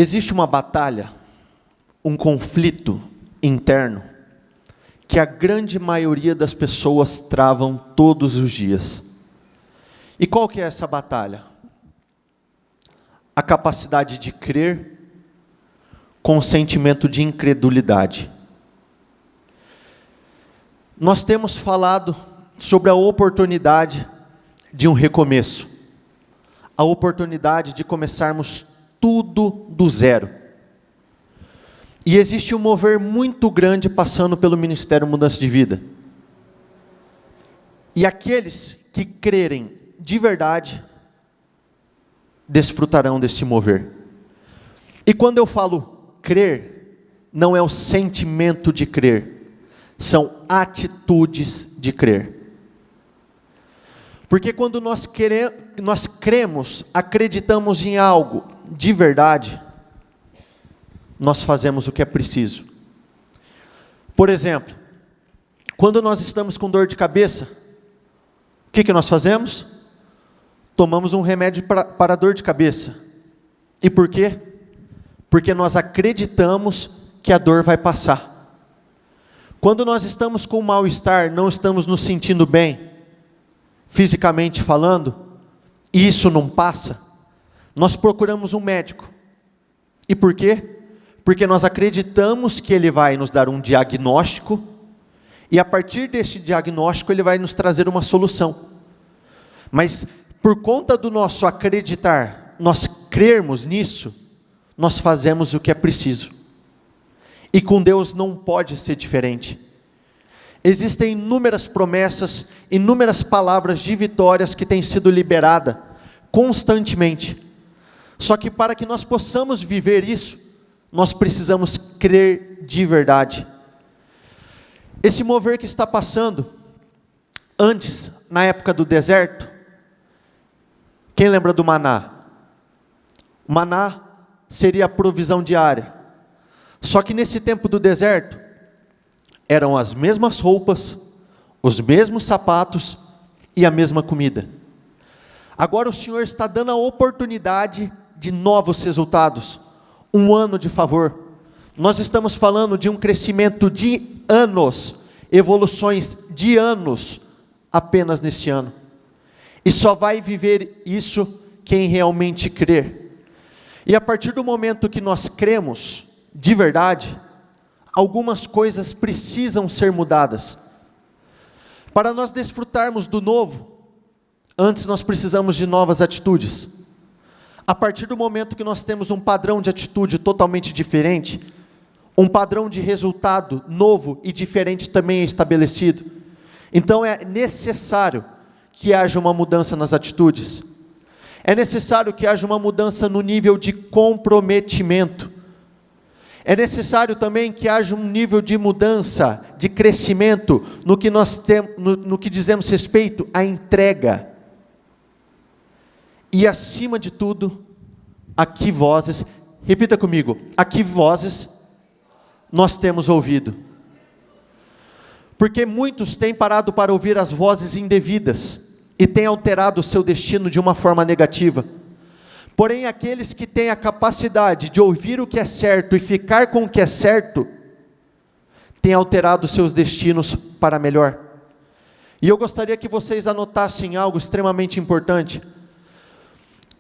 Existe uma batalha, um conflito interno, que a grande maioria das pessoas travam todos os dias. E qual que é essa batalha? A capacidade de crer com o sentimento de incredulidade. Nós temos falado sobre a oportunidade de um recomeço, a oportunidade de começarmos tudo do zero. E existe um mover muito grande passando pelo Ministério Mudança de Vida. E aqueles que crerem de verdade, desfrutarão desse mover. E quando eu falo crer, não é o sentimento de crer, são atitudes de crer. Porque quando nós cremos, acreditamos em algo de verdade, nós fazemos o que é preciso. Por exemplo, quando nós estamos com dor de cabeça, o que nós fazemos? Tomamos um remédio para dor de cabeça. E por quê? Porque nós acreditamos que a dor vai passar. Quando nós estamos com mal-estar, não estamos nos sentindo bem, fisicamente falando, e isso não passa, nós procuramos um médico. E por quê? Porque nós acreditamos que ele vai nos dar um diagnóstico, e a partir deste diagnóstico ele vai nos trazer uma solução. Mas por conta do nosso acreditar, nós crermos nisso, nós fazemos o que é preciso. E com Deus não pode ser diferente. Existem inúmeras promessas, inúmeras palavras de vitórias que têm sido liberadas constantemente. Só que para que nós possamos viver isso, nós precisamos crer de verdade. Esse mover que está passando, antes, na época do deserto, quem lembra do maná? O maná seria a provisão diária. Só que nesse tempo do deserto, eram as mesmas roupas, os mesmos sapatos e a mesma comida. Agora o Senhor está dando a oportunidade de novos resultados. Um ano de favor. Nós estamos falando de um crescimento de anos, evoluções de anos, apenas neste ano. E só vai viver isso quem realmente crer. E a partir do momento que nós cremos, de verdade, algumas coisas precisam ser mudadas. Para nós desfrutarmos do novo, antes nós precisamos de novas atitudes. A partir do momento que nós temos um padrão de atitude totalmente diferente, um padrão de resultado novo e diferente também é estabelecido. Então é necessário que haja uma mudança nas atitudes. É necessário que haja uma mudança no nível de comprometimento. É necessário também que haja um nível de mudança, de crescimento, no que nós temos, no que dizemos respeito à entrega. E acima de tudo, a que vozes, repita comigo, a que vozes nós temos ouvido. Porque muitos têm parado para ouvir as vozes indevidas, e têm alterado o seu destino de uma forma negativa. Porém, aqueles que têm a capacidade de ouvir o que é certo e ficar com o que é certo, têm alterado seus destinos para melhor. E eu gostaria que vocês anotassem algo extremamente importante.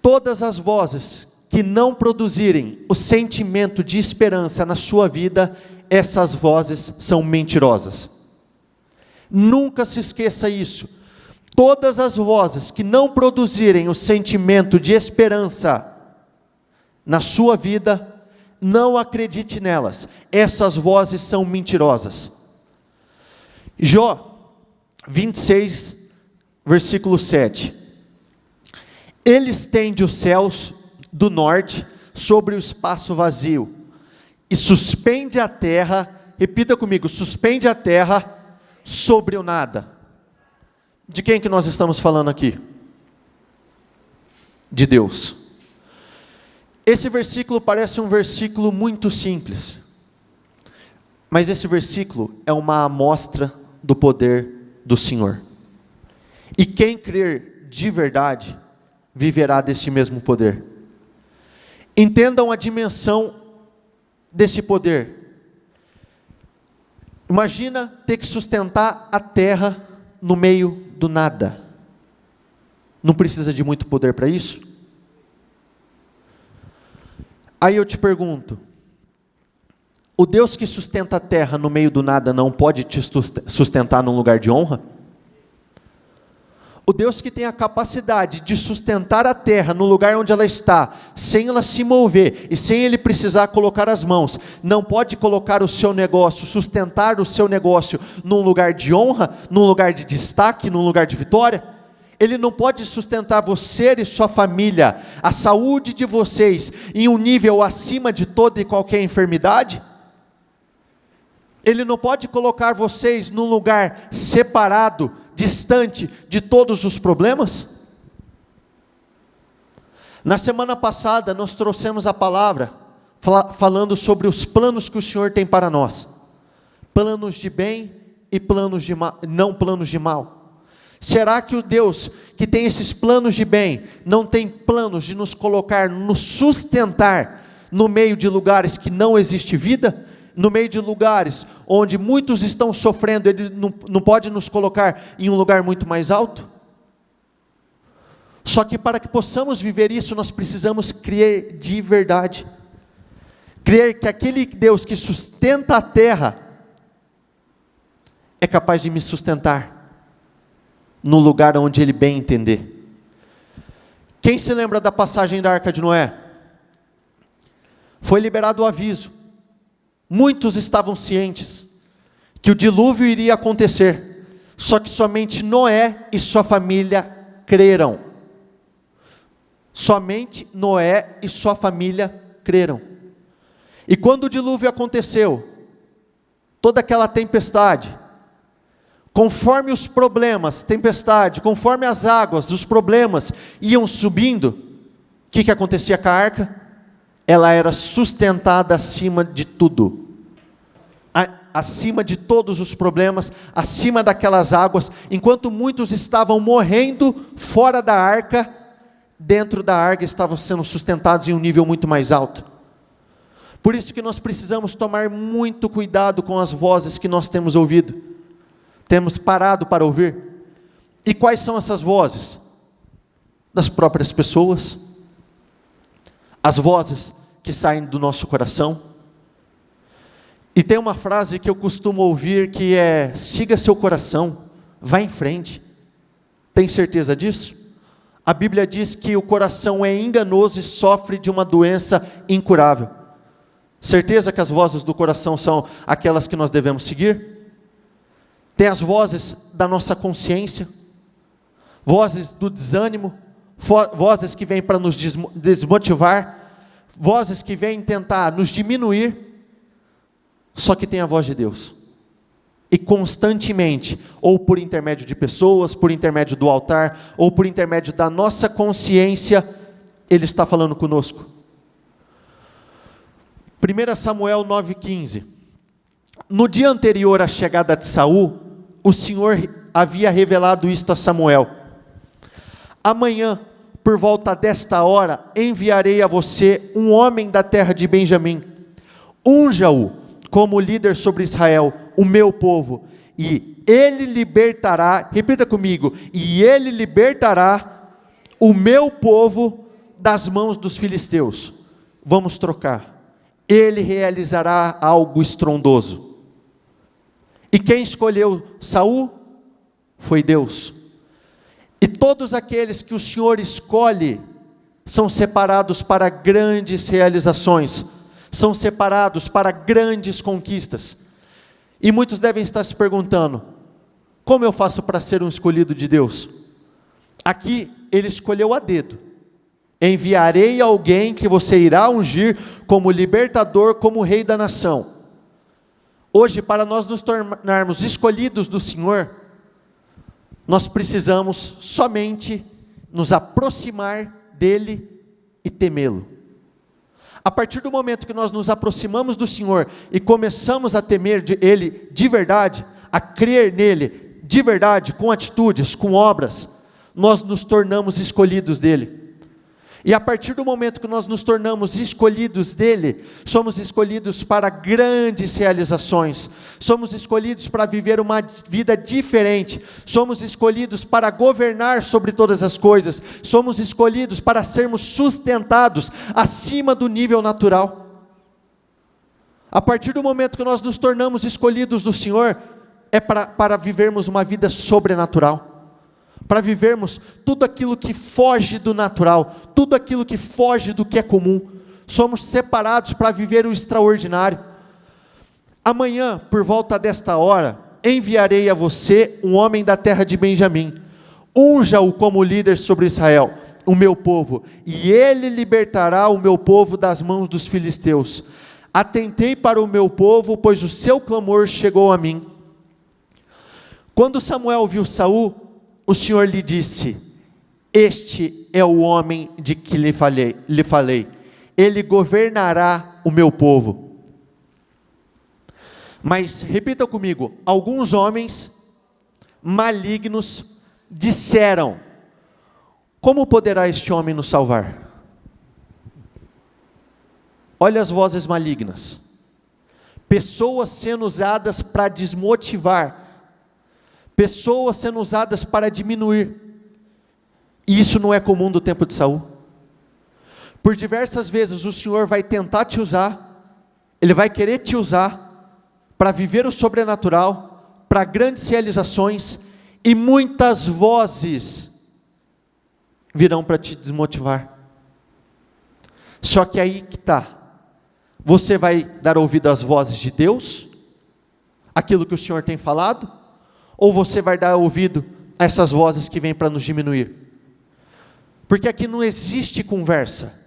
Todas as vozes que não produzirem o sentimento de esperança na sua vida, essas vozes são mentirosas. Nunca se esqueça isso. Todas as vozes que não produzirem o sentimento de esperança na sua vida, não acredite nelas. Essas vozes são mentirosas. Jó 26, versículo 7. Ele estende os céus do norte sobre o espaço vazio, e suspende a terra, repita comigo, suspende a terra sobre o nada. De quem que nós estamos falando aqui? De Deus. Esse versículo parece um versículo muito simples, mas esse versículo é uma amostra do poder do Senhor. E quem crer de verdade, viverá desse mesmo poder. Entendam a dimensão desse poder. Imagina ter que sustentar a terra no meio do nada. Não precisa de muito poder para isso? Aí eu te pergunto, o Deus que sustenta a terra no meio do nada não pode te sustentar num lugar de honra? O Deus que tem a capacidade de sustentar a terra no lugar onde ela está, sem ela se mover e sem Ele precisar colocar as mãos, não pode colocar o seu negócio, sustentar o seu negócio num lugar de honra, num lugar de destaque, num lugar de vitória? Ele não pode sustentar você e sua família, a saúde de vocês, em um nível acima de toda e qualquer enfermidade? Ele não pode colocar vocês num lugar separado, distante de todos os problemas? Na semana passada nós trouxemos a palavra falando sobre os planos que o Senhor tem para nós, planos de bem e planos de mal, não planos de mal. Será que o Deus que tem esses planos de bem não tem planos de nos colocar, nos sustentar no meio de lugares que não existe vida? No meio de lugares onde muitos estão sofrendo, Ele não pode nos colocar em um lugar muito mais alto? Só que para que possamos viver isso, nós precisamos crer de verdade. Crer que aquele Deus que sustenta a terra, é capaz de me sustentar no lugar onde Ele bem entender. Quem se lembra da passagem da Arca de Noé? Foi liberado o aviso. Muitos estavam cientes que o dilúvio iria acontecer, só que somente Noé e sua família creram. Somente Noé e sua família creram. E quando o dilúvio aconteceu, toda aquela tempestade, conforme os problemas, tempestade, conforme as águas, os problemas iam subindo, o que acontecia com a arca? Ela era sustentada acima de tudo, acima de todos os problemas, acima daquelas águas, enquanto muitos estavam morrendo fora da arca, dentro da arca estavam sendo sustentados em um nível muito mais alto. Por isso que nós precisamos tomar muito cuidado com as vozes que nós temos ouvido, temos parado para ouvir. E quais são essas vozes? Das próprias pessoas, as vozes que saem do nosso coração. E tem uma frase que eu costumo ouvir que é: siga seu coração, vá em frente. Tem certeza disso? A Bíblia diz que o coração é enganoso e sofre de uma doença incurável. Certeza que as vozes do coração são aquelas que nós devemos seguir? Tem as vozes da nossa consciência, vozes do desânimo, vozes que vêm para nos desmotivar, vozes que vêm tentar nos diminuir. Só que tem a voz de Deus, e constantemente, ou por intermédio de pessoas, por intermédio do altar, ou por intermédio da nossa consciência, Ele está falando conosco. 1 Samuel 9,15. No dia anterior à chegada de Saul, o Senhor havia revelado isto a Samuel: amanhã, por volta desta hora, enviarei a você um homem da terra de Benjamim. Unja-o como líder sobre Israel, o meu povo, e ele libertará, repita comigo, e ele libertará o meu povo das mãos dos filisteus. Vamos trocar. Ele realizará algo estrondoso. E quem escolheu Saul? Foi Deus. E todos aqueles que o Senhor escolhe são separados para grandes realizações, são separados para grandes conquistas. E muitos devem estar se perguntando: como eu faço para ser um escolhido de Deus? Aqui Ele escolheu a dedo: enviarei alguém que você irá ungir como libertador, como rei da nação. Hoje, para nós nos tornarmos escolhidos do Senhor, nós precisamos somente nos aproximar dEle e temê-lo. A partir do momento que nós nos aproximamos do Senhor e começamos a temer Ele de verdade, a crer nele de verdade, com atitudes, com obras, nós nos tornamos escolhidos dEle. E a partir do momento que nós nos tornamos escolhidos dele, somos escolhidos para grandes realizações, somos escolhidos para viver uma vida diferente, somos escolhidos para governar sobre todas as coisas, somos escolhidos para sermos sustentados acima do nível natural. A partir do momento que nós nos tornamos escolhidos do Senhor, é para vivermos uma vida sobrenatural, para vivermos tudo aquilo que foge do natural, tudo aquilo que foge do que é comum. Somos separados para viver o extraordinário. Amanhã, por volta desta hora, enviarei a você um homem da terra de Benjamim. Unja-o como líder sobre Israel, o meu povo, e ele libertará o meu povo das mãos dos filisteus. Atentei para o meu povo, pois o seu clamor chegou a mim. Quando Samuel viu Saul, o Senhor lhe disse: este é o homem de que lhe falei, ele governará o meu povo. Mas, repita comigo, alguns homens malignos disseram: como poderá este homem nos salvar? Olha as vozes malignas, pessoas sendo usadas para desmotivar, pessoas sendo usadas para diminuir. E isso não é comum do tempo de Saul. Por diversas vezes o Senhor vai tentar te usar, Ele vai querer te usar para viver o sobrenatural, para grandes realizações, e muitas vozes virão para te desmotivar. Só que aí que está, você vai dar ouvido às vozes de Deus, aquilo que o Senhor tem falado, ou você vai dar ouvido a essas vozes que vêm para nos diminuir? Porque aqui não existe conversa.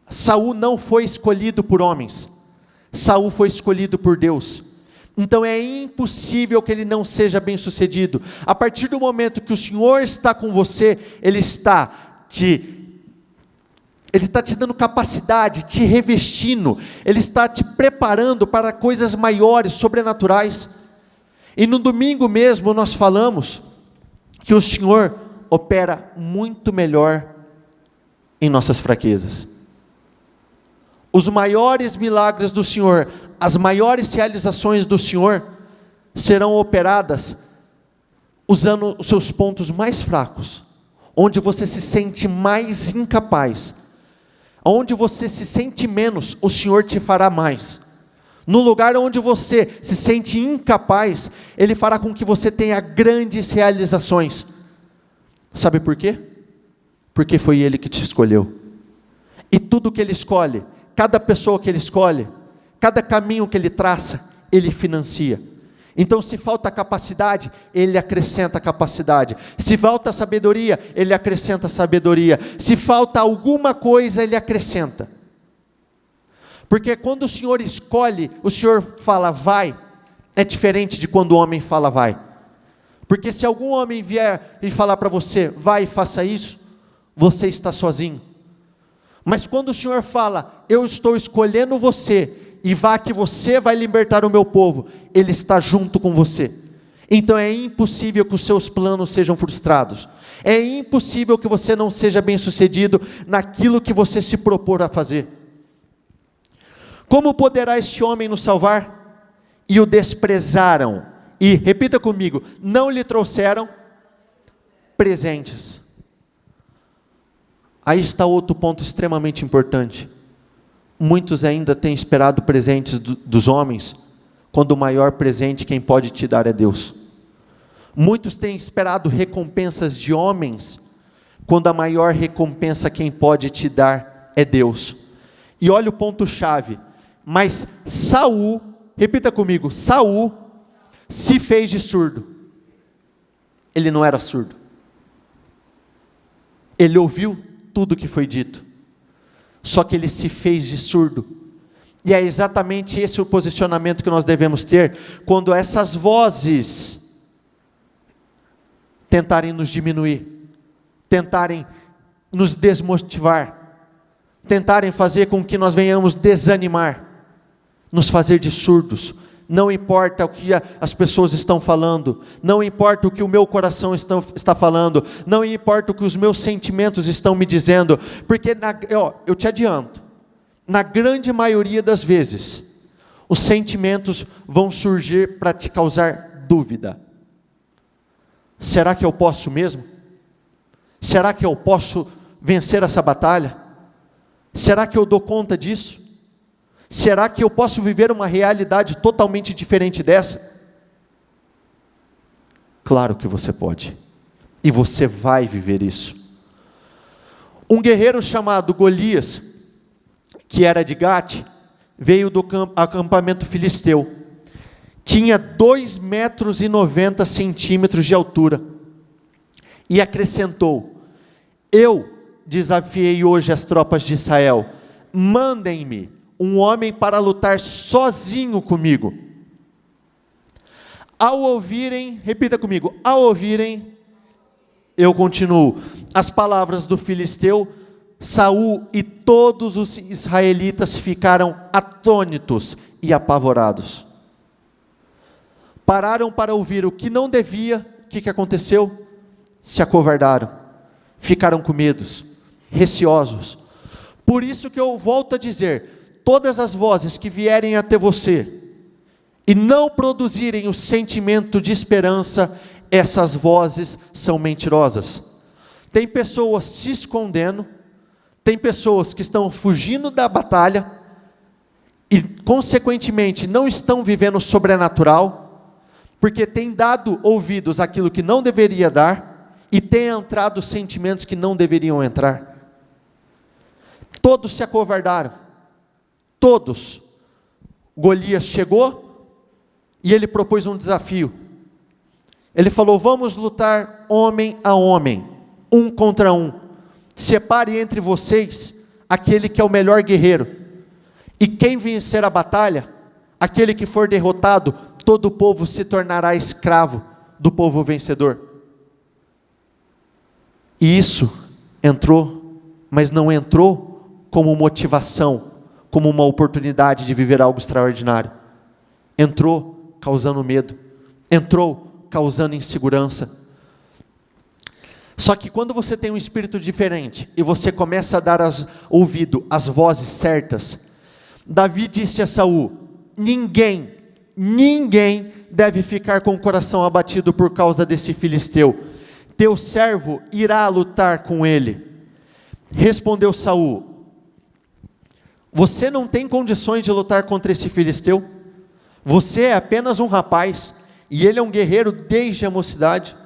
Saul não foi escolhido por homens, Saul foi escolhido por Deus. Então é impossível que ele não seja bem sucedido. A partir do momento que o Senhor está com você, Ele está te dando capacidade, te revestindo, Ele está te preparando para coisas maiores, sobrenaturais. E no domingo mesmo nós falamos que o Senhor opera muito melhor em nossas fraquezas. Os maiores milagres do Senhor, as maiores realizações do Senhor serão operadas usando os seus pontos mais fracos, onde você se sente mais incapaz, onde você se sente menos, o Senhor te fará mais. No lugar onde você se sente incapaz, Ele fará com que você tenha grandes realizações. Sabe por quê? Porque foi Ele que te escolheu. E tudo que Ele escolhe, cada pessoa que Ele escolhe, cada caminho que Ele traça, Ele financia. Então, se falta capacidade, Ele acrescenta capacidade. Se falta sabedoria, Ele acrescenta sabedoria. Se falta alguma coisa, Ele acrescenta. Porque quando o Senhor escolhe, o Senhor fala vai, é diferente de quando o homem fala vai. Porque se algum homem vier e falar para você, vai e faça isso, você está sozinho. Mas quando o Senhor fala, eu estou escolhendo você, e vá que você vai libertar o meu povo, Ele está junto com você. Então é impossível que os seus planos sejam frustrados. É impossível que você não seja bem sucedido naquilo que você se propor a fazer. Como poderá este homem nos salvar? E o desprezaram. E, repita comigo, não lhe trouxeram presentes. Aí está outro ponto extremamente importante. Muitos ainda têm esperado presentes dos homens, quando o maior presente quem pode te dar é Deus. Muitos têm esperado recompensas de homens, quando a maior recompensa quem pode te dar é Deus. E olha o ponto-chave. Mas Saul, repita comigo, Saul se fez de surdo. Ele não era surdo. Ele ouviu tudo que foi dito. Só que ele se fez de surdo. E é exatamente esse o posicionamento que nós devemos ter, quando essas vozes tentarem nos diminuir, tentarem nos desmotivar, tentarem fazer com que nós venhamos desanimar, nos fazer de surdos. não importa o que as pessoas estão falando, não importa o que o meu coração está falando, não importa o que os meus sentimentos estão me dizendo, porque eu te adianto, na grande maioria das vezes, os sentimentos vão surgir para te causar dúvida. Será que eu posso mesmo? Será que eu posso vencer essa batalha? Será que eu dou conta disso? Será que eu posso viver uma realidade totalmente diferente dessa? Claro que você pode. E você vai viver isso. Um guerreiro chamado Golias, que era de Gate, veio do acampamento filisteu. Tinha 2,90 metros de altura. E acrescentou: eu desafiei hoje as tropas de Israel. Mandem-me um homem para lutar sozinho comigo. Ao ouvirem, repita comigo, ao ouvirem, eu continuo, as palavras do filisteu, Saul e todos os israelitas ficaram atônitos e apavorados. Pararam para ouvir o que não devia. O que aconteceu? Se acovardaram, ficaram com medo, receosos. Por isso que eu volto a dizer, todas as vozes que vierem até você e não produzirem o sentimento de esperança, essas vozes são mentirosas. Tem pessoas se escondendo, tem pessoas que estão fugindo da batalha e consequentemente não estão vivendo o sobrenatural, porque tem dado ouvidos àquilo que não deveria dar e tem entrado sentimentos que não deveriam entrar. Todos se acovardaram. Todos. Golias chegou e ele propôs um desafio. Ele falou: vamos lutar homem a homem, um contra um. Separe entre vocês aquele que é o melhor guerreiro. E quem vencer a batalha, aquele que for derrotado, todo o povo se tornará escravo do povo vencedor. E isso entrou, mas não entrou como motivação, como uma oportunidade de viver algo extraordinário. Entrou causando medo, entrou causando insegurança. Só que quando você tem um espírito diferente, e você começa a dar ouvido às vozes certas, Davi disse a Saul: ninguém deve ficar com o coração abatido por causa desse filisteu, teu servo irá lutar com ele. Respondeu Saul: você não tem condições de lutar contra esse filisteu? Você é apenas um rapaz, e ele é um guerreiro desde a mocidade.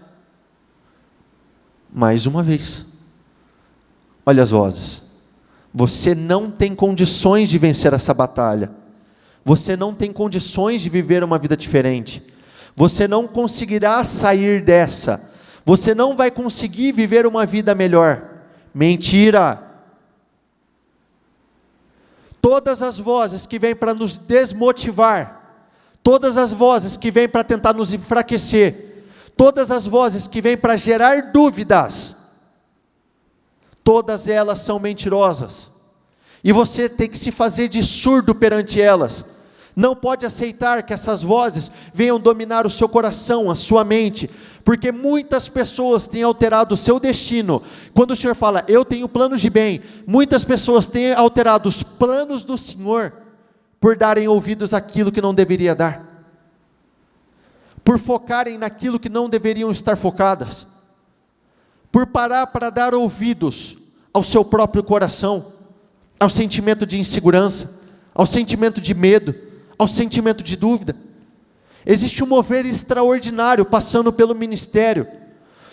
Mais uma vez, olha as vozes. Você não tem condições de vencer essa batalha. Você não tem condições de viver uma vida diferente. Você não conseguirá sair dessa. Você não vai conseguir viver uma vida melhor. Mentira! Todas as vozes que vêm para nos desmotivar, todas as vozes que vêm para tentar nos enfraquecer, todas as vozes que vêm para gerar dúvidas, todas elas são mentirosas. E você tem que se fazer de surdo perante elas. Não pode aceitar que essas vozes venham dominar o seu coração, a sua mente, porque muitas pessoas têm alterado o seu destino. Quando o Senhor fala, eu tenho planos de bem, muitas pessoas têm alterado os planos do Senhor, por darem ouvidos àquilo que não deveria dar, por focarem naquilo que não deveriam estar focadas, por parar para dar ouvidos ao seu próprio coração, ao sentimento de insegurança, ao sentimento de medo, ao sentimento de dúvida. Existe um mover extraordinário passando pelo ministério.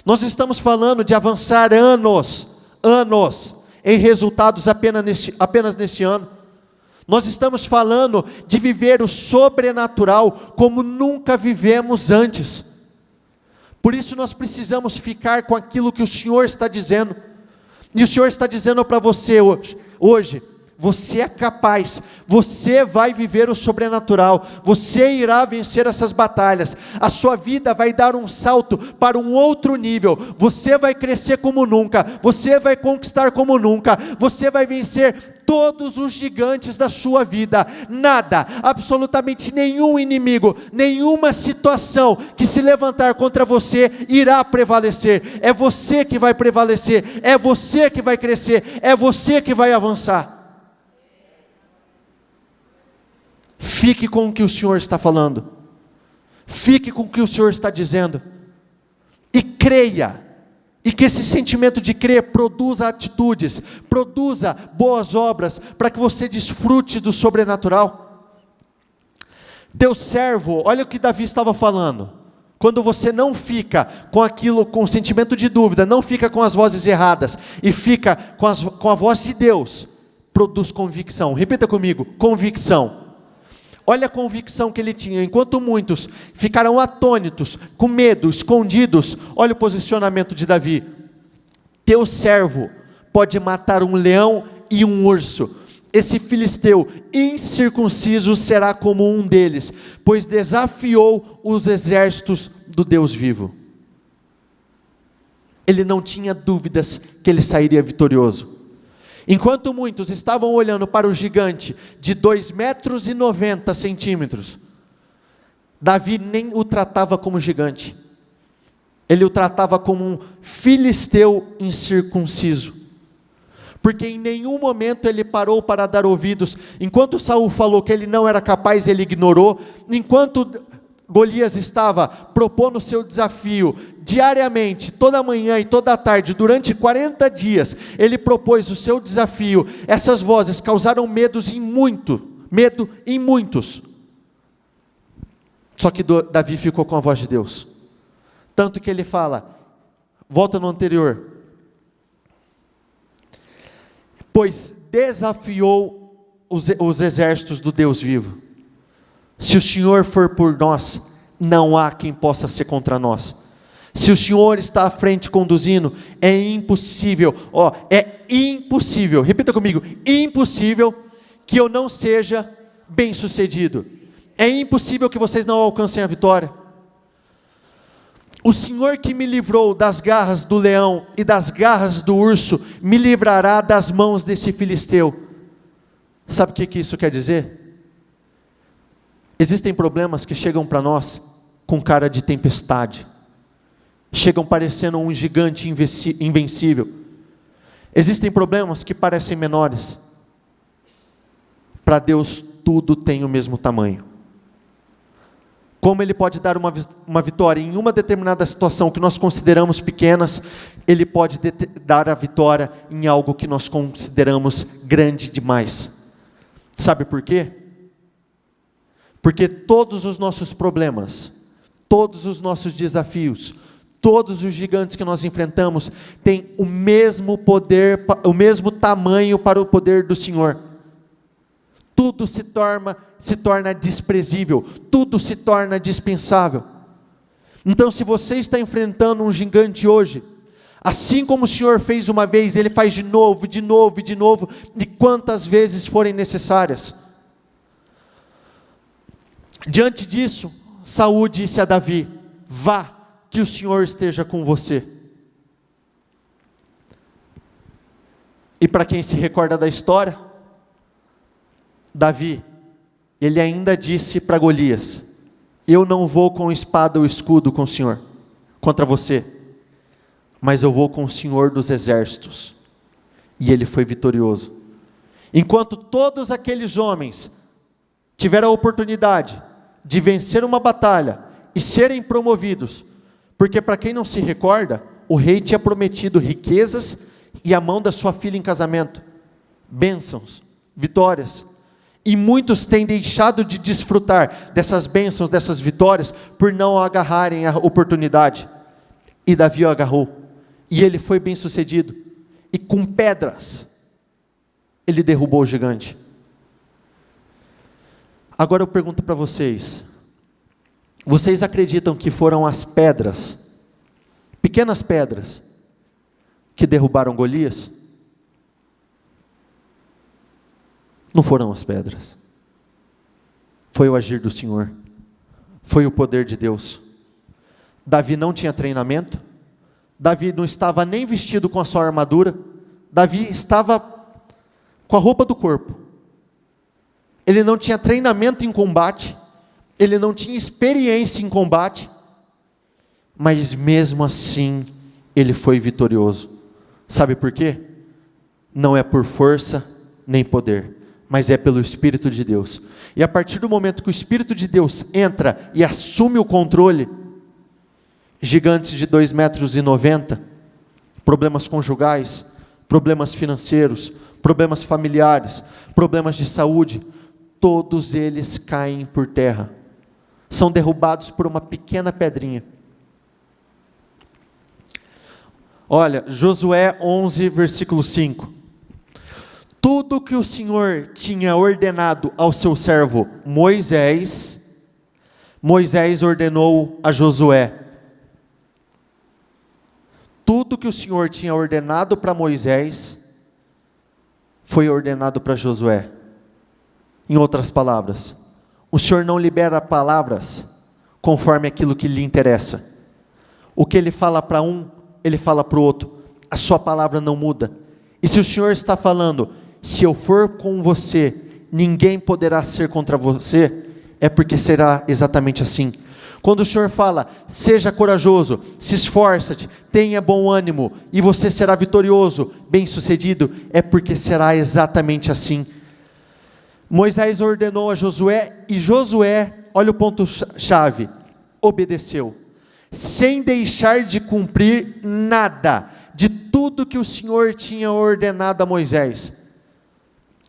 Nós estamos falando de avançar anos em resultados apenas neste ano. Nós estamos falando de viver o sobrenatural como nunca vivemos antes. Por isso nós precisamos ficar com aquilo que o Senhor está dizendo. E o Senhor está dizendo para você hoje, você é capaz, você vai viver o sobrenatural, você irá vencer essas batalhas, a sua vida vai dar um salto para um outro nível, você vai crescer como nunca, você vai conquistar como nunca, você vai vencer todos os gigantes da sua vida. Nada, absolutamente nenhum inimigo, nenhuma situação que se levantar contra você irá prevalecer. É você que vai prevalecer, é você que vai crescer, é você que vai avançar. Fique com o que o Senhor está falando, fique com o que o Senhor está dizendo, e creia, e que esse sentimento de crer produza atitudes, produza boas obras, para que você desfrute do sobrenatural. Teu servo, olha o que Davi estava falando, quando você não fica com aquilo, com o sentimento de dúvida, não fica com as vozes erradas, e fica com a voz de Deus, produz convicção. Repita comigo, convicção. Olha a convicção que ele tinha, enquanto muitos ficaram atônitos, com medo, escondidos, olha o posicionamento de Davi: teu servo pode matar um leão e um urso, esse filisteu incircunciso será como um deles, pois desafiou os exércitos do Deus vivo. Ele não tinha dúvidas que ele sairia vitorioso. Enquanto muitos estavam olhando para o gigante de 2,90 metros, Davi nem o tratava como gigante, ele o tratava como um filisteu incircunciso, porque em nenhum momento ele parou para dar ouvidos. Enquanto Saul falou que ele não era capaz, ele ignorou. Enquanto Golias estava propondo o seu desafio diariamente, toda manhã e toda tarde, durante 40 dias, ele propôs o seu desafio. Essas vozes causaram medo em muitos. Só que Davi ficou com a voz de Deus. Tanto que ele fala, volta no anterior, pois desafiou os exércitos do Deus vivo. Se o Senhor for por nós, não há quem possa ser contra nós. Se o Senhor está à frente conduzindo, é impossível, repita comigo, impossível que eu não seja bem sucedido. É impossível que vocês não alcancem a vitória. O Senhor que me livrou das garras do leão e das garras do urso, me livrará das mãos desse filisteu. Sabe o que isso quer dizer? Existem problemas que chegam para nós com cara de tempestade, chegam parecendo um gigante invencível. Existem problemas que parecem menores. Para Deus tudo tem o mesmo tamanho. Como Ele pode dar uma vitória em uma determinada situação que nós consideramos pequenas, Ele pode dar a vitória em algo que nós consideramos grande demais. Sabe por quê? Porque todos os nossos problemas, todos os nossos desafios, todos os gigantes que nós enfrentamos, têm o mesmo poder, o mesmo tamanho para o poder do Senhor. Tudo se torna desprezível, tudo se torna dispensável. Então, se você está enfrentando um gigante hoje, assim como o Senhor fez uma vez, Ele faz de novo, e quantas vezes forem necessárias. Diante disso, Saul disse a Davi: vá, que o Senhor esteja com você. E para quem se recorda da história, Davi, ele ainda disse para Golias: eu não vou com espada ou escudo com o Senhor, contra você, mas eu vou com o Senhor dos exércitos. E ele foi vitorioso. Enquanto todos aqueles homens tiveram a oportunidade de vencer uma batalha e serem promovidos, porque para quem não se recorda, o rei tinha prometido riquezas e a mão da sua filha em casamento, bênçãos, vitórias, e muitos têm deixado de desfrutar dessas bênçãos, dessas vitórias, por não agarrarem a oportunidade. E Davi o agarrou, e ele foi bem sucedido, e com pedras ele derrubou o gigante. Agora eu pergunto para vocês: vocês acreditam que foram as pedras, pequenas pedras, que derrubaram Golias? Não foram as pedras. Foi o agir do Senhor. Foi o poder de Deus. Davi não tinha treinamento. Davi não estava nem vestido com a sua armadura. Davi estava com a roupa do corpo. Ele não tinha treinamento em combate. Ele não tinha experiência em combate. Mas mesmo assim, ele foi vitorioso. Sabe por quê? Não é por força nem poder, mas é pelo Espírito de Deus. E a partir do momento que o Espírito de Deus entra e assume o controle, gigantes de 2,90 m, problemas conjugais, problemas financeiros, problemas familiares, problemas de saúde, todos eles caem por terra. São derrubados por uma pequena pedrinha. Olha, Josué 11, versículo 5. Tudo que o Senhor tinha ordenado ao seu servo Moisés, Moisés ordenou a Josué. Tudo que o Senhor tinha ordenado para Moisés, foi ordenado para Josué. Em outras palavras, o Senhor não libera palavras conforme aquilo que lhe interessa. O que Ele fala para um, Ele fala para o outro. A sua palavra não muda. E se o Senhor está falando, se eu for com você, ninguém poderá ser contra você, é porque será exatamente assim. Quando o Senhor fala, seja corajoso, se esforça-te, tenha bom ânimo, e você será vitorioso, bem-sucedido, é porque será exatamente assim. Moisés ordenou a Josué, e Josué, olha o ponto-chave, obedeceu, sem deixar de cumprir nada, de tudo que o Senhor tinha ordenado a Moisés.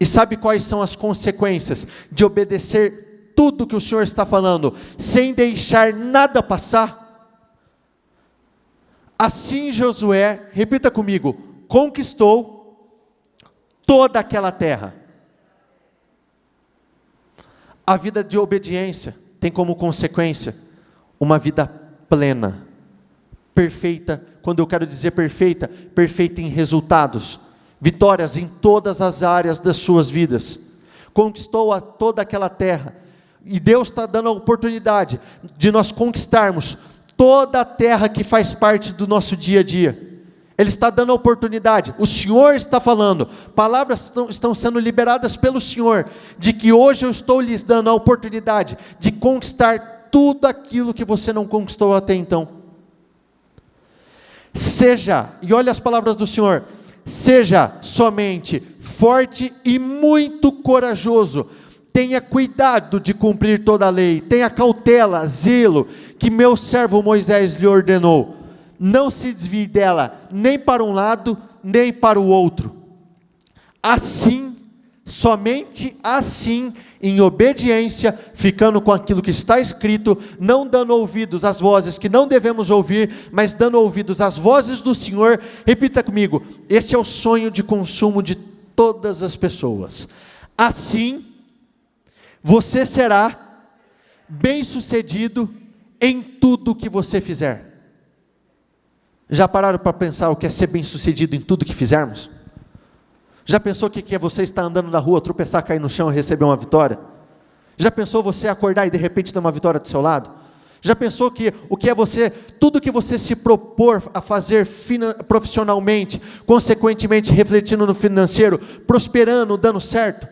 E sabe quais são as consequências de obedecer tudo que o Senhor está falando, sem deixar nada passar? Assim Josué, repita comigo, conquistou toda aquela terra. A vida de obediência tem como consequência uma vida plena, perfeita. Quando eu quero dizer perfeita, perfeita em resultados, vitórias em todas as áreas das suas vidas. Conquistou toda aquela terra, e Deus está dando a oportunidade de nós conquistarmos toda a terra que faz parte do nosso dia a dia. Ele está dando a oportunidade, o Senhor está falando, palavras estão sendo liberadas pelo Senhor, de que hoje eu estou lhes dando a oportunidade de conquistar tudo aquilo que você não conquistou até então. Seja, e olha as palavras do Senhor, seja somente forte e muito corajoso, tenha cuidado de cumprir toda a lei, tenha cautela, zelo, que meu servo Moisés lhe ordenou, não se desvie dela, nem para um lado, nem para o outro. Assim, somente assim, em obediência, ficando com aquilo que está escrito, não dando ouvidos às vozes que não devemos ouvir, mas dando ouvidos às vozes do Senhor. Repita comigo, esse é o sonho de consumo de todas as pessoas. Assim, você será bem-sucedido em tudo que você fizer. Já pararam para pensar o que é ser bem-sucedido em tudo que fizermos? Já pensou o que é você estar andando na rua, tropeçar, cair no chão e receber uma vitória? Já pensou você acordar e de repente ter uma vitória do seu lado? Já pensou o que é você, tudo que você se propor a fazer profissionalmente, consequentemente refletindo no financeiro, prosperando, dando certo?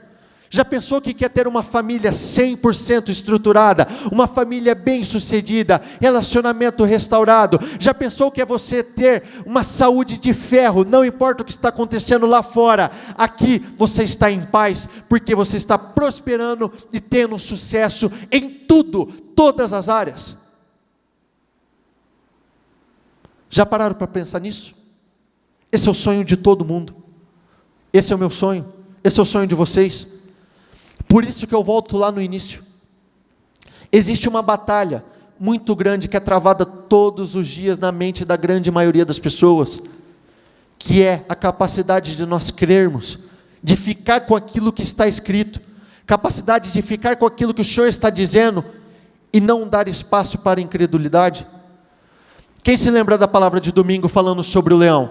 Já pensou o que é ter uma família 100% estruturada, uma família bem-sucedida, relacionamento restaurado? Já pensou o que é você ter uma saúde de ferro, não importa o que está acontecendo lá fora, aqui você está em paz, porque você está prosperando e tendo sucesso em tudo, todas as áreas? Já pararam para pensar nisso? Esse é o sonho de todo mundo, esse é o meu sonho, esse é o sonho de vocês. Por isso que eu volto lá no início. Existe uma batalha muito grande que é travada todos os dias na mente da grande maioria das pessoas, que é a capacidade de nós crermos, de ficar com aquilo que está escrito, capacidade de ficar com aquilo que o Senhor está dizendo, e não dar espaço para a incredulidade. Quem se lembra da palavra de domingo falando sobre o leão?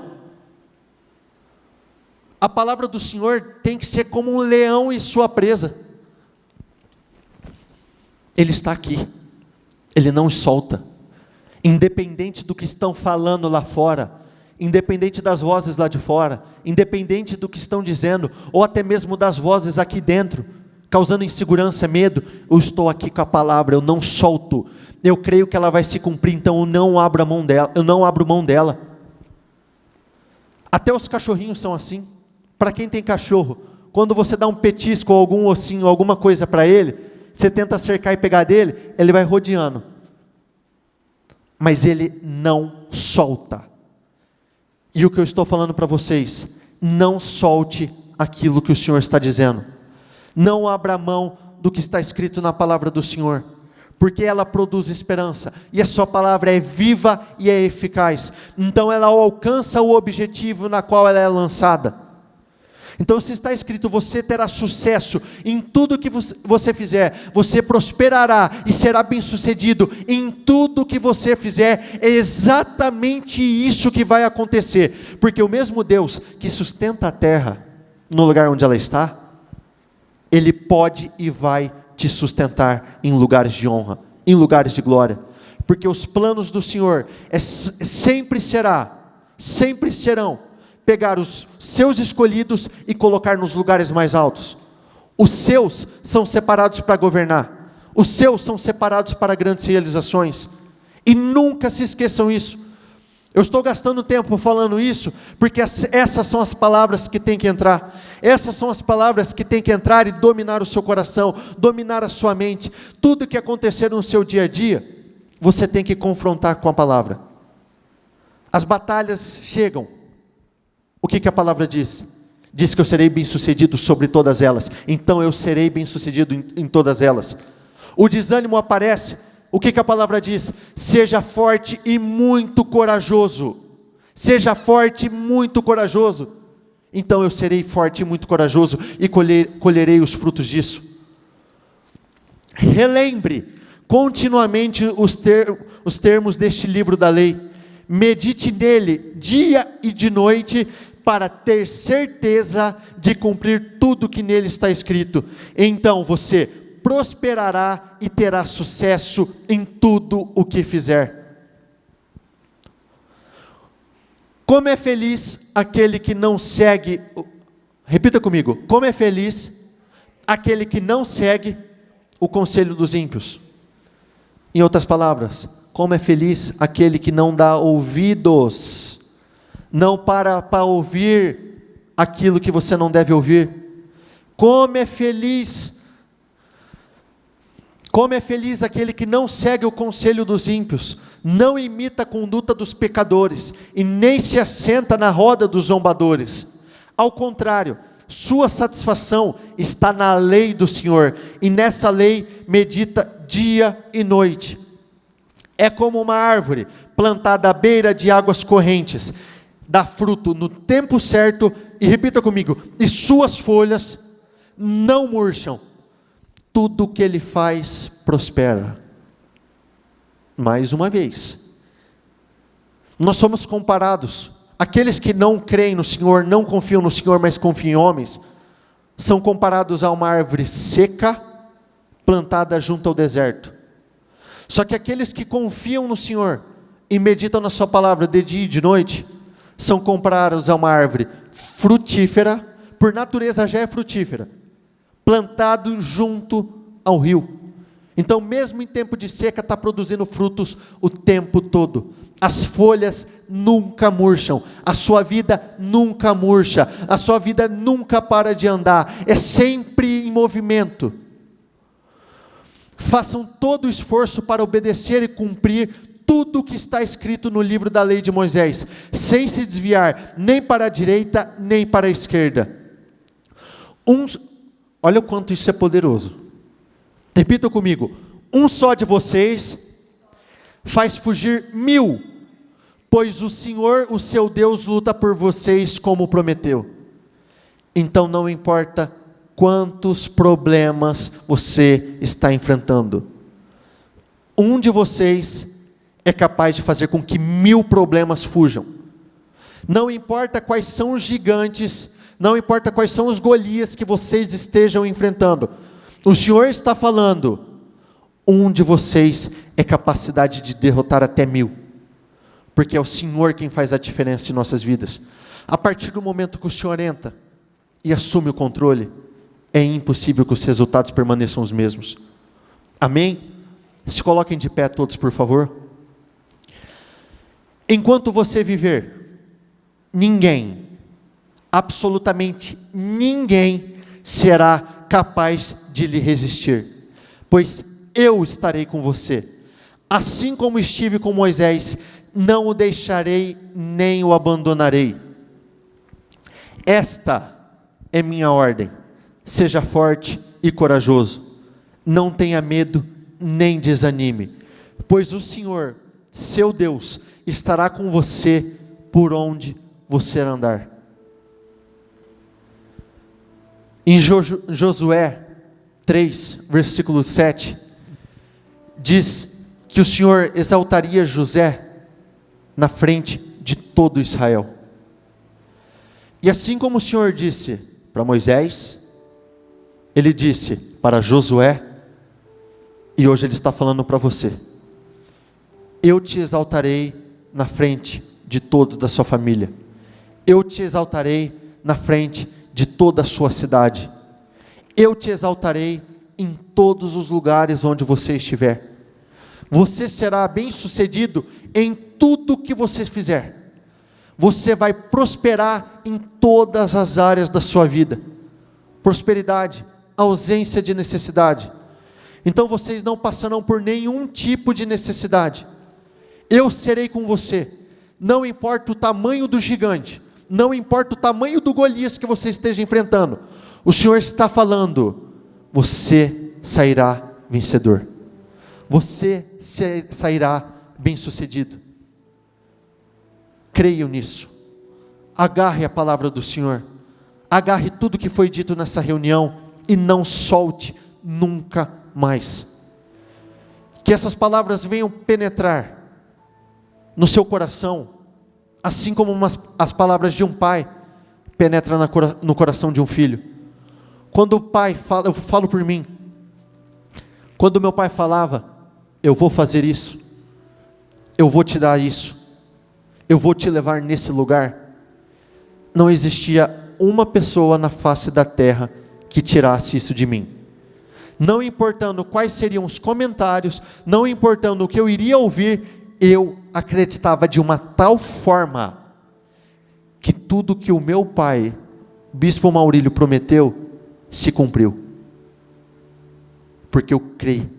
A palavra do Senhor tem que ser como um leão e sua presa. Ele está aqui, Ele não solta, independente do que estão falando lá fora, independente das vozes lá de fora, independente do que estão dizendo, ou até mesmo das vozes aqui dentro, causando insegurança, medo, eu estou aqui com a palavra, eu não solto, eu creio que ela vai se cumprir, então eu não abro mão dela. Até os cachorrinhos são assim. Para quem tem cachorro, quando você dá um petisco ou algum ossinho, alguma coisa para ele, você tenta cercar e pegar dele, ele vai rodeando, mas ele não solta. E o que eu estou falando para vocês, não solte aquilo que o Senhor está dizendo, não abra mão do que está escrito na palavra do Senhor, porque ela produz esperança, e a sua palavra é viva e é eficaz, então ela alcança o objetivo na qual ela é lançada. Então, se está escrito, você terá sucesso em tudo que você fizer, você prosperará e será bem-sucedido em tudo que você fizer, é exatamente isso que vai acontecer, porque o mesmo Deus que sustenta a terra no lugar onde ela está, Ele pode e vai te sustentar em lugares de honra, em lugares de glória, porque os planos do Senhor sempre serão pegar os seus escolhidos e colocar nos lugares mais altos. Os seus são separados para governar, os seus são separados para grandes realizações, e nunca se esqueçam isso. Eu estou gastando tempo falando isso, porque essas são as palavras que têm que entrar, essas são as palavras que têm que entrar e dominar o seu coração, dominar a sua mente. Tudo que acontecer no seu dia a dia, você tem que confrontar com a palavra. As batalhas chegam, o que a palavra diz? Diz que eu serei bem-sucedido sobre todas elas, então eu serei bem-sucedido em todas elas. O desânimo aparece, o que a palavra diz? Seja forte e muito corajoso, seja forte e muito corajoso, então eu serei forte e muito corajoso, e colherei os frutos disso. Relembre continuamente os termos deste livro da lei, medite nele dia e de noite, para ter certeza de cumprir tudo que nele está escrito. Então você prosperará e terá sucesso em tudo o que fizer. Como é feliz aquele que não segue, repita comigo, como é feliz aquele que não segue o conselho dos ímpios. Em outras palavras, como é feliz aquele que não dá ouvidos, não para ouvir aquilo que você não deve ouvir. Como é feliz aquele que não segue o conselho dos ímpios, não imita a conduta dos pecadores, e nem se assenta na roda dos zombadores. Ao contrário, sua satisfação está na lei do Senhor, e nessa lei medita dia e noite. É como uma árvore plantada à beira de águas correntes, dá fruto no tempo certo, e repita comigo, e suas folhas não murcham, tudo que ele faz prospera. Mais uma vez, nós somos comparados, aqueles que não creem no Senhor, não confiam no Senhor, mas confiam em homens, são comparados a uma árvore seca, plantada junto ao deserto. Só que aqueles que confiam no Senhor, e meditam na sua palavra de dia e de noite, são comparados a uma árvore frutífera, por natureza já é frutífera, plantado junto ao rio. Então mesmo em tempo de seca está produzindo frutos o tempo todo. As folhas nunca murcham, a sua vida nunca murcha, a sua vida nunca para de andar, é sempre em movimento. Façam todo o esforço para obedecer e cumprir tudo o que está escrito no livro da lei de Moisés, sem se desviar nem para a direita, nem para a esquerda. Olha o quanto isso é poderoso. Repita comigo, um só de vocês faz fugir 1000, pois o Senhor, o seu Deus, luta por vocês como prometeu. Então não importa quantos problemas você está enfrentando, um de vocês é capaz de fazer com que 1000 problemas fujam. Não importa quais são os gigantes, Não importa quais são os Golias que vocês estejam enfrentando. O Senhor está falando, um de vocês é capacidade de derrotar até 1000. Porque é o Senhor quem faz a diferença em nossas vidas. A partir do momento que o Senhor entra e assume o controle, é impossível que os resultados permaneçam os mesmos. Amém? Se coloquem de pé todos, por favor. Enquanto você viver, ninguém, absolutamente ninguém, será capaz de lhe resistir, pois eu estarei com você. Assim como estive com Moisés, não o deixarei nem o abandonarei. Esta é minha ordem: seja forte e corajoso, não tenha medo nem desanime, pois o Senhor, seu Deus, estará com você por onde você andar. Em Josué 3, versículo 7, diz que o Senhor exaltaria José na frente de todo Israel. E assim como o Senhor disse para Moisés, Ele disse para Josué, e hoje Ele está falando para você: eu te exaltarei na frente de todos da sua família, eu te exaltarei na frente de toda a sua cidade, eu te exaltarei em todos os lugares onde você estiver. Você será bem-sucedido em tudo que você fizer. Você vai prosperar em todas as áreas da sua vida. Prosperidade, ausência de necessidade. Então vocês não passarão por nenhum tipo de necessidade. Eu serei com você. Não importa o tamanho do gigante, não importa o tamanho do Golias que você esteja enfrentando. O Senhor está falando: você sairá vencedor. Você sairá bem-sucedido. Creio nisso. Agarre a palavra do Senhor. Agarre tudo que foi dito nessa reunião e não solte nunca mais. Que essas palavras venham penetrar no seu coração, assim como as palavras de um pai penetram no coração de um filho. Quando o pai fala, eu falo por mim, quando meu pai falava: eu vou fazer isso, eu vou te dar isso, eu vou te levar nesse lugar, não existia uma pessoa na face da terra que tirasse isso de mim. Não importando quais seriam os comentários, não importando o que eu iria ouvir, eu acreditava de uma tal forma que tudo que o meu pai, Bispo Maurílio, prometeu se cumpriu. Porque eu creio,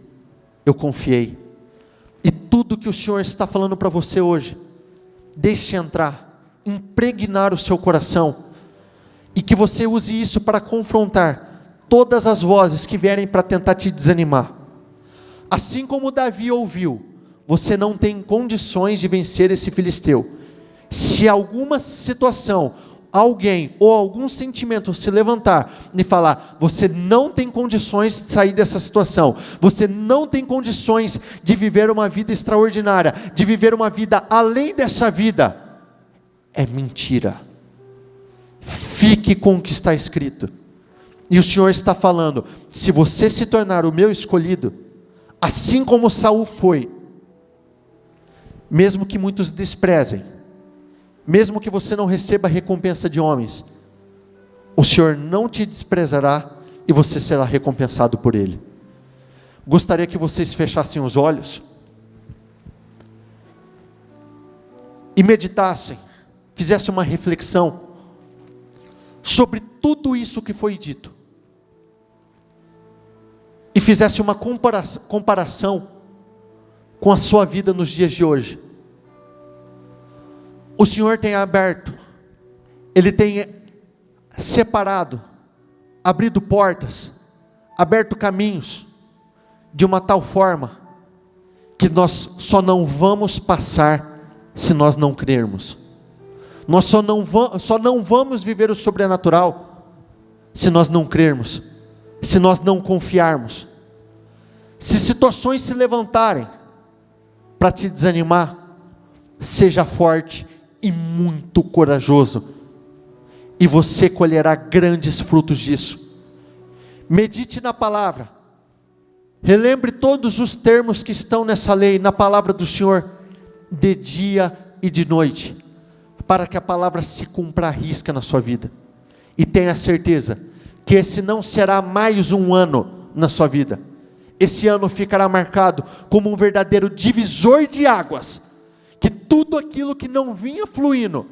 eu confiei. E tudo que o Senhor está falando para você hoje, deixe entrar, impregnar o seu coração, e que você use isso para confrontar todas as vozes que vierem para tentar te desanimar. Assim como Davi ouviu: você não tem condições de vencer esse filisteu. Se alguma situação, alguém ou algum sentimento se levantar e falar: você não tem condições de sair dessa situação, você não tem condições de viver uma vida extraordinária, de viver uma vida além dessa vida, é mentira. Fique com o que está escrito. E o Senhor está falando: se você se tornar o meu escolhido, assim como Saul foi, mesmo que muitos desprezem, mesmo que você não receba recompensa de homens, o Senhor não te desprezará e você será recompensado por Ele. Gostaria que vocês fechassem os olhos e meditassem, fizessem uma reflexão sobre tudo isso que foi dito, e fizesse uma comparação com a sua vida nos dias de hoje. O Senhor tem aberto, Ele tem separado, abrido portas, aberto caminhos, de uma tal forma, que nós só não vamos passar se nós não crermos. Nós só não vamos viver o sobrenatural se nós não crermos, se nós não confiarmos. Se situações se levantarem para te desanimar, seja forte e muito corajoso. e você colherá grandes frutos disso. Medite na palavra, relembre todos os termos que estão nessa lei, na palavra do Senhor, de dia e de noite, para que a palavra se cumpra à risca na sua vida, e tenha certeza, que esse não será mais um ano na sua vida, esse ano ficará marcado como um verdadeiro divisor de águas, que tudo aquilo que não vinha fluindo,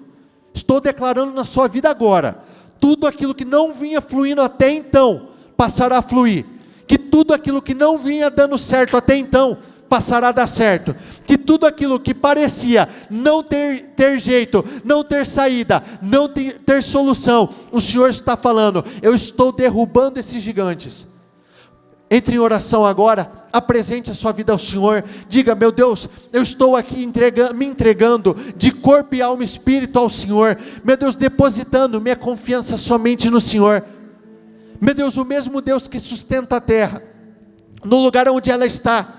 estou declarando na sua vida agora, tudo aquilo que não vinha fluindo até então, passará a fluir, que tudo aquilo que não vinha dando certo até então, passará a dar certo, que tudo aquilo que parecia não ter jeito, não ter saída, não ter solução, o Senhor está falando, eu estou derrubando esses gigantes. Entre em oração agora, apresente a sua vida ao Senhor, diga: meu Deus, eu estou aqui me entregando de corpo e alma e espírito ao Senhor, meu Deus, depositando minha confiança somente no Senhor, meu Deus, o mesmo Deus que sustenta a terra, no lugar onde ela está,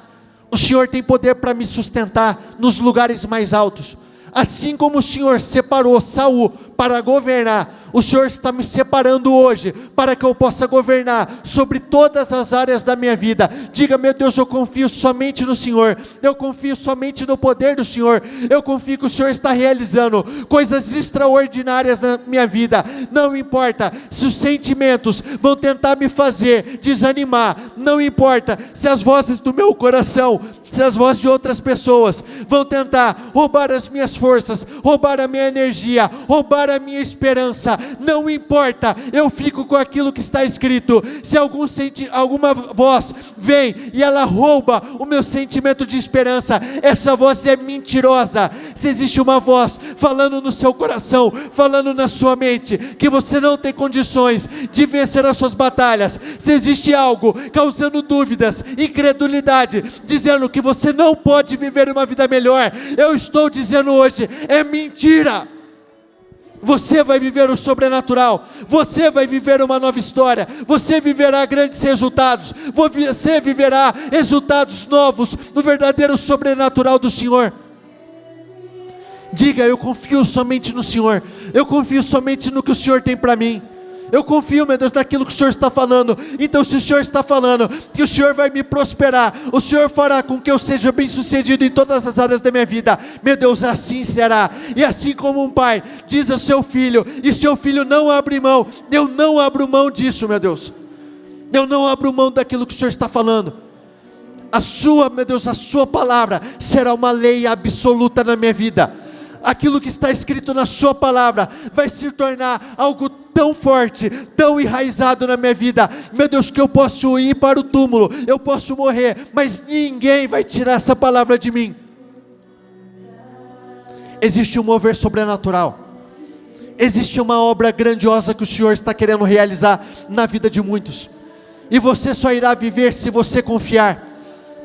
o Senhor tem poder para me sustentar nos lugares mais altos, assim como o Senhor separou Saul para governar, o Senhor está me separando hoje, para que eu possa governar sobre todas as áreas da minha vida. Diga: meu Deus, eu confio somente no Senhor, eu confio somente no poder do Senhor, eu confio que o Senhor está realizando coisas extraordinárias na minha vida, não importa se os sentimentos vão tentar me fazer desanimar, não importa se as vozes do meu coração, se as vozes de outras pessoas vão tentar roubar as minhas forças, roubar a minha energia, roubar a minha esperança, não importa, eu fico com aquilo que está escrito. Se alguma voz vem e ela rouba o meu sentimento de esperança, essa voz é mentirosa. Se existe uma voz falando no seu coração, falando na sua mente, que você não tem condições de vencer as suas batalhas, se existe algo causando dúvidas, incredulidade, dizendo que você não pode viver uma vida melhor, eu estou dizendo hoje, é mentira. Você vai viver o sobrenatural, você vai viver uma nova história, você viverá grandes resultados, você viverá resultados novos no verdadeiro sobrenatural do Senhor. Diga: eu confio somente no Senhor, eu confio somente no que o Senhor tem para mim. Eu confio, meu Deus, naquilo que o Senhor está falando. Então, se o Senhor está falando que o Senhor vai me prosperar, o Senhor fará com que eu seja bem sucedido em todas as áreas da minha vida, meu Deus, assim será. E assim como um pai diz ao seu filho, e seu filho não abre mão, eu não abro mão disso, meu Deus, eu não abro mão daquilo que o Senhor está falando. Meu Deus, a sua palavra será uma lei absoluta na minha vida. Aquilo que está escrito na sua palavra vai se tornar algo tão forte, tão enraizado na minha vida, meu Deus, que eu posso ir para o túmulo, eu posso morrer, mas ninguém vai tirar essa palavra de mim. Existe um mover sobrenatural, existe uma obra grandiosa que o Senhor está querendo realizar na vida de muitos, e você só irá viver se você confiar.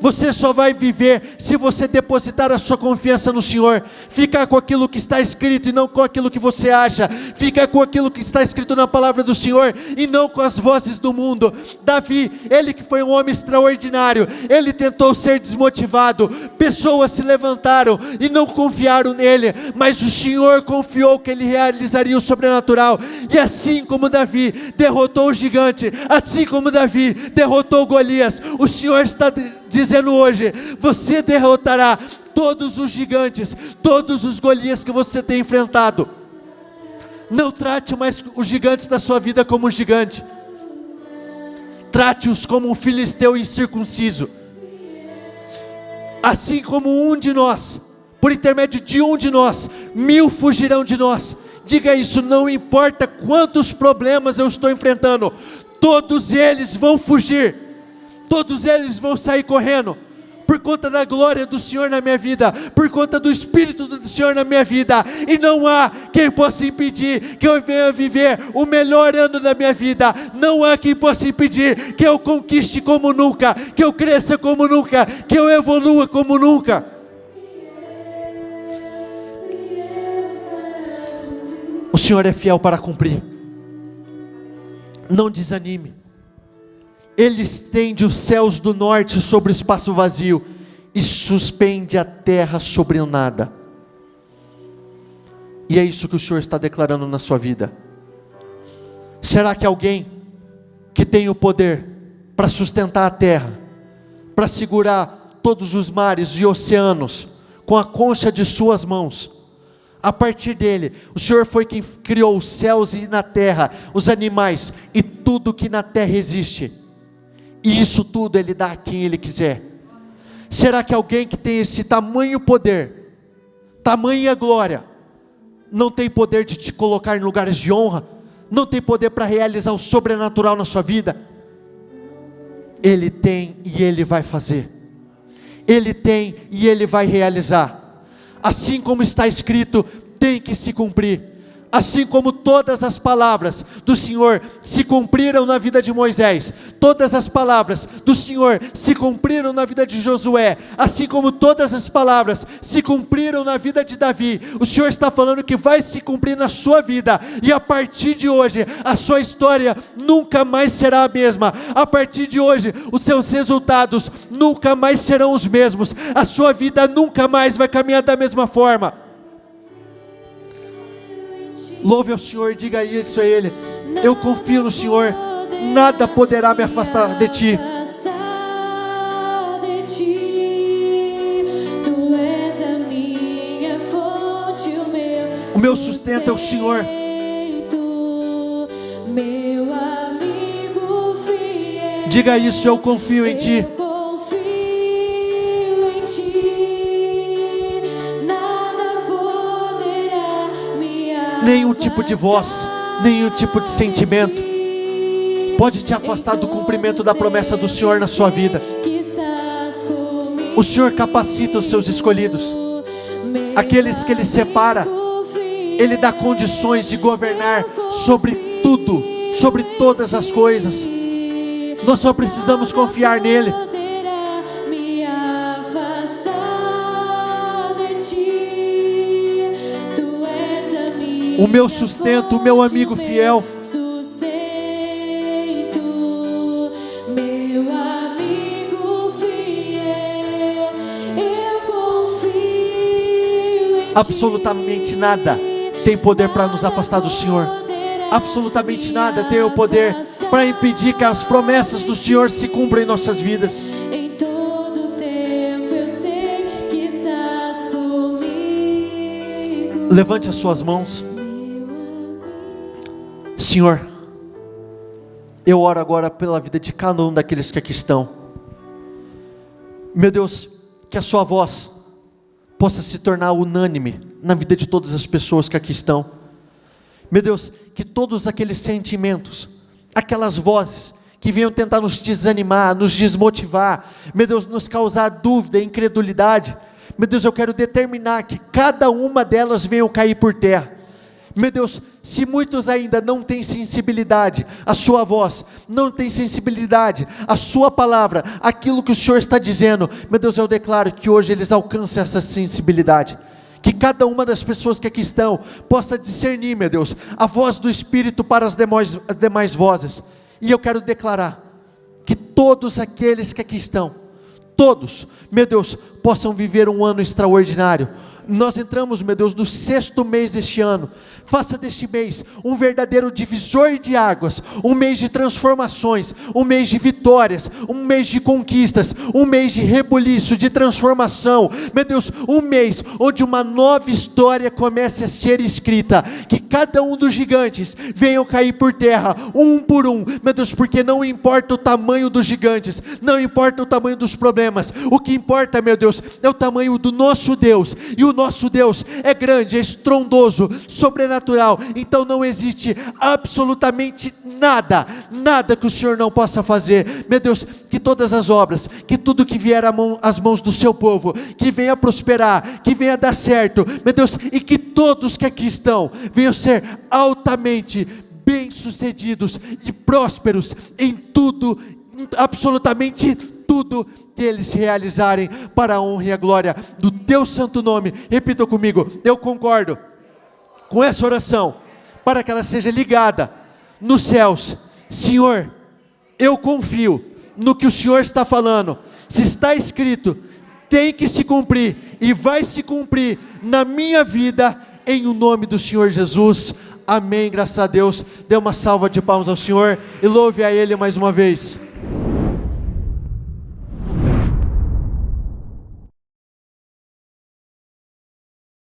Você só vai viver se você depositar a sua confiança no Senhor, ficar com aquilo que está escrito e não com aquilo que você acha, ficar com aquilo que está escrito na palavra do Senhor e não com as vozes do mundo. Davi, ele que foi um homem extraordinário, ele tentou ser desmotivado, pessoas se levantaram e não confiaram nele, mas o Senhor confiou que ele realizaria o sobrenatural, e assim como Davi derrotou o gigante, assim como Davi derrotou Golias, o Senhor está dizendo hoje: você derrotará todos os gigantes, todos os Golias que você tem enfrentado. Não trate mais os gigantes da sua vida como um gigante, trate-os como um filisteu incircunciso. Assim como um de nós, por intermédio de um de nós, 1000 fugirão de nós. Diga isso: não importa quantos problemas eu estou enfrentando, todos eles vão fugir, todos eles vão sair correndo, por conta da glória do Senhor na minha vida, por conta do Espírito do Senhor na minha vida, e não há quem possa impedir que eu venha viver o melhor ano da minha vida, não há quem possa impedir que eu conquiste como nunca, que eu cresça como nunca, que eu evolua como nunca. O Senhor é fiel para cumprir, não desanime. Ele estende os céus do norte sobre o espaço vazio e suspende a terra sobre o nada. E é isso que o Senhor está declarando na sua vida. Será que alguém que tem o poder para sustentar a terra, para segurar todos os mares e oceanos com a concha de suas mãos, a partir dele, o Senhor foi quem criou os céus e na terra, os animais e tudo que na terra existe, e isso tudo Ele dá a quem Ele quiser. Será que alguém que tem esse tamanho poder, tamanha glória, não tem poder de te colocar em lugares de honra? Não tem poder para realizar o sobrenatural na sua vida? Ele tem e Ele vai fazer. Ele tem e Ele vai realizar. Assim como está escrito, tem que se cumprir. Assim como todas as palavras do Senhor se cumpriram na vida de Moisés, todas as palavras do Senhor se cumpriram na vida de Josué, assim como todas as palavras se cumpriram na vida de Davi, o Senhor está falando que vai se cumprir na sua vida, e a partir de hoje, a sua história nunca mais será a mesma. A partir de hoje, os seus resultados nunca mais serão os mesmos, a sua vida nunca mais vai caminhar da mesma forma. Louve ao Senhor e diga isso a Ele: eu confio no Senhor, nada poderá me afastar de Ti. O meu sustento é o Senhor. Diga isso: eu confio em Ti. Nenhum tipo de voz, nenhum tipo de sentimento pode te afastar do cumprimento da promessa do Senhor na sua vida. O Senhor capacita os seus escolhidos, aqueles que Ele separa. Ele dá condições de governar sobre tudo, sobre todas as coisas. Nós só precisamos confiar nele. O meu sustento, o meu amigo fiel. Absolutamente nada tem poder para nos afastar do Senhor. Absolutamente nada tem o poder para impedir que as promessas do Senhor se cumpram em nossas vidas. Levante as suas mãos. Senhor, eu oro agora pela vida de cada um daqueles que aqui estão. Meu Deus, que a sua voz possa se tornar unânime na vida de todas as pessoas que aqui estão. Meu Deus, que todos aqueles sentimentos, aquelas vozes que venham tentar nos desanimar, nos desmotivar, meu Deus, nos causar dúvida, incredulidade, meu Deus, eu quero determinar que cada uma delas venham cair por terra. Meu Deus, se muitos ainda não têm sensibilidade à sua voz, não têm sensibilidade à sua palavra, aquilo que o Senhor está dizendo, meu Deus, eu declaro que hoje eles alcancem essa sensibilidade. Que cada uma das pessoas que aqui estão possa discernir, meu Deus, a voz do Espírito para as demais vozes. E eu quero declarar que todos aqueles que aqui estão, todos, meu Deus, possam viver um ano extraordinário. Nós entramos, meu Deus, no 6º mês deste ano. Faça deste mês um verdadeiro divisor de águas, um mês de transformações, um mês de vitórias, um mês de conquistas, um mês de rebuliço, de transformação. Meu Deus, um mês onde uma nova história comece a ser escrita. Que cada um dos gigantes venham cair por terra, um por um, meu Deus, porque não importa o tamanho dos gigantes, não importa o tamanho dos problemas, o que importa, meu Deus, é o tamanho do nosso Deus, e o nosso Deus é grande, é estrondoso, sobrenatural. Então não existe absolutamente nada que o Senhor não possa fazer. Meu Deus, que todas as obras, que tudo que vier às mãos do seu povo, que venha prosperar, que venha dar certo, meu Deus, e que todos que aqui estão venham ser altamente bem-sucedidos e prósperos em tudo, absolutamente tudo que eles realizarem para a honra e a glória do teu santo nome. Repita comigo: eu concordo com essa oração, para que ela seja ligada nos céus. Senhor, eu confio no que o Senhor está falando. Se está escrito, tem que se cumprir, e vai se cumprir na minha vida, em o nome do Senhor Jesus. Amém, graças a Deus. Dê uma salva de palmas ao Senhor e louve a Ele mais uma vez.